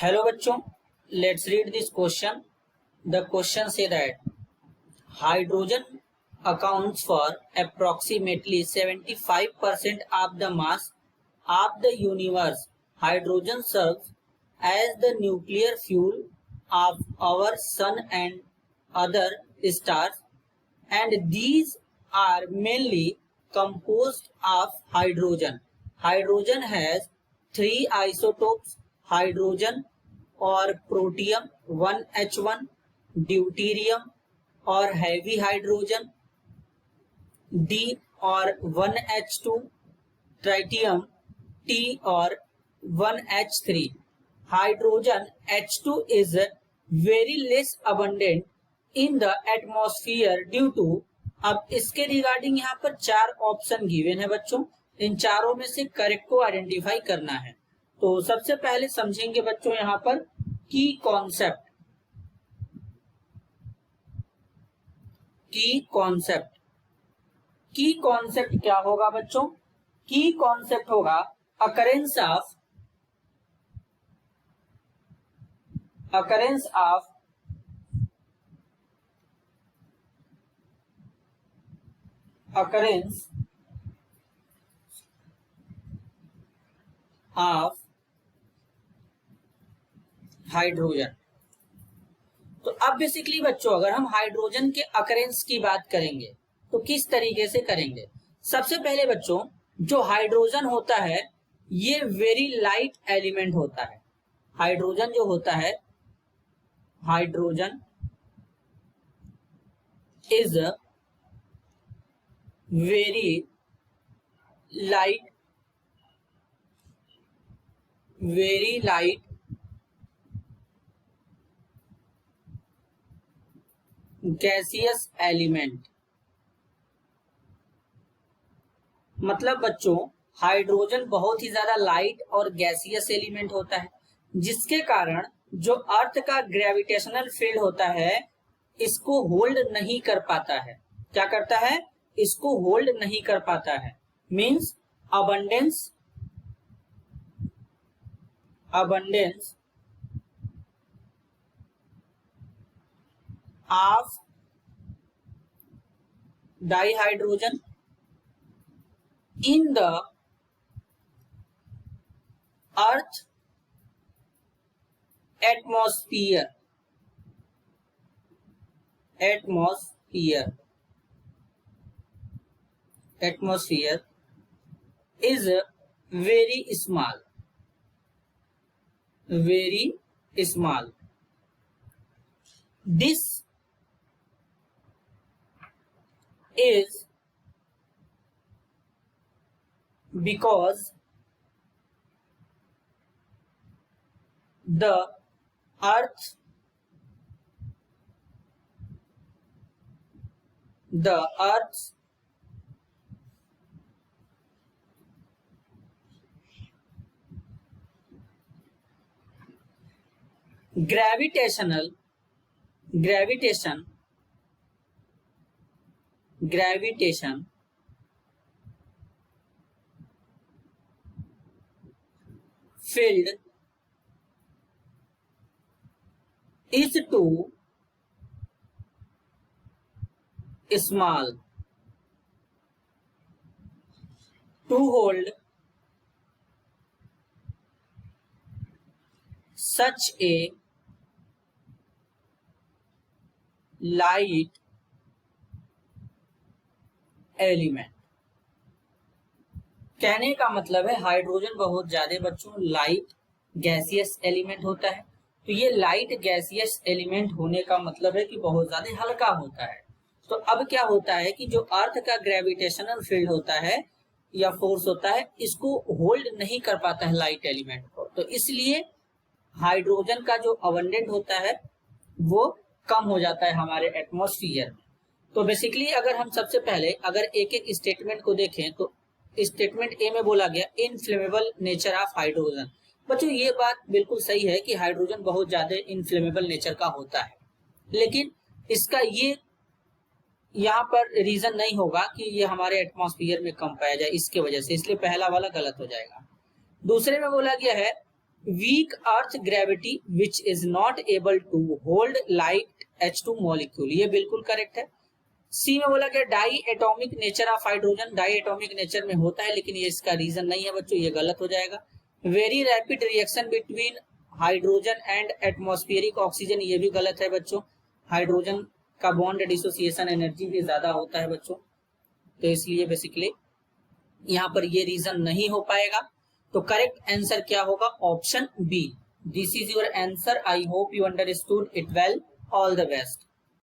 Hello बच्चों, let's read this question. The question say that hydrogen accounts for approximately 75% of the mass of the universe. Hydrogen serves as the nuclear fuel of our sun and other stars, and these are mainly composed of hydrogen. Hydrogen has three isotopes: hydrogen और protium 1H1, deuterium और heavy hydrogen D और 1H2, tritium T और 1H3. Hydrogen H2 is very less abundant in the atmosphere due to. अब इसके regarding यहाँ पर चार option given है बच्चों. इन चारों में से करेक्ट को आइडेंटिफाई करना है. तो सबसे पहले समझेंगे बच्चों यहाँ पर की कॉन्सेप्ट. की कॉन्सेप्ट क्या होगा बच्चों? की कॉन्सेप्ट होगा अकरेंस ऑफ हाइड्रोजन. तो अब बेसिकली बच्चों अगर हम हाइड्रोजन के अकरेंस की बात करेंगे तो किस तरीके से करेंगे? सबसे पहले बच्चों जो हाइड्रोजन होता है ये वेरी लाइट एलिमेंट होता है. हाइड्रोजन जो होता है, hydrogen is very light gaseous element. मतलब बच्चों हाइड्रोजन बहुत ही ज्यादा लाइट और गैसियस एलिमेंट होता है, जिसके कारण जो अर्थ का ग्रेविटेशनल फील्ड होता है इसको होल्ड नहीं कर पाता है. क्या करता है? इसको होल्ड नहीं कर पाता है. Means abundance of dihydrogen in the earth atmosphere is very small. This is because the earth's gravitation field is too small to hold such a light element. कहने का मतलब है हाइड्रोजन बहुत ज्यादा बच्चों लाइट गैसियस एलिमेंट होता है. तो ये लाइट गैसियस एलिमेंट होने का मतलब है कि बहुत ज्यादा हल्का होता है. तो अब क्या होता है कि जो अर्थ का ग्रेविटेशनल फील्ड होता है या फोर्स होता है इसको होल्ड नहीं कर पाता है लाइट एलिमेंट को. तो इसलिए हाइड्रोजन का जो अबंडेंट होता है वो कम हो जाता है हमारे एटमॉस्फेयर में. तो बेसिकली अगर हम सबसे पहले अगर एक एक स्टेटमेंट को देखें तो स्टेटमेंट ए में बोला गया इनफ्लेमेबल नेचर ऑफ हाइड्रोजन. बच्चों ये बात बिल्कुल सही है कि हाइड्रोजन बहुत ज्यादा इनफ्लेमेबल नेचर का होता है, लेकिन इसका ये यहाँ पर रीजन नहीं होगा कि ये हमारे एटमॉस्फेयर में कम पाया जाए इसके वजह से, इसलिए पहला वाला गलत हो जाएगा. दूसरे में बोला गया है weak earth gravity which is not able to hold light H2 molecule, ये बिल्कुल करेक्ट है। सी में बोला गया diatomic nature of hydrogen, diatomic nature में होता है लेकिन ये इसका रीजन नहीं है बच्चों, ये गलत हो जाएगा। Very rapid reaction between hydrogen and atmospheric oxygen, ये भी गलत है बच्चों। हाइड्रोजन का बॉन्ड डिसोसिएशन एनर्जी भी ज्यादा होता है बच्चों, तो इसलिए बेसिकली यहाँ पर ये रीजन नहीं हो पाएगा। तो करेक्ट आंसर क्या होगा? Option B. This is your answer. I hope you understood it well. All the best.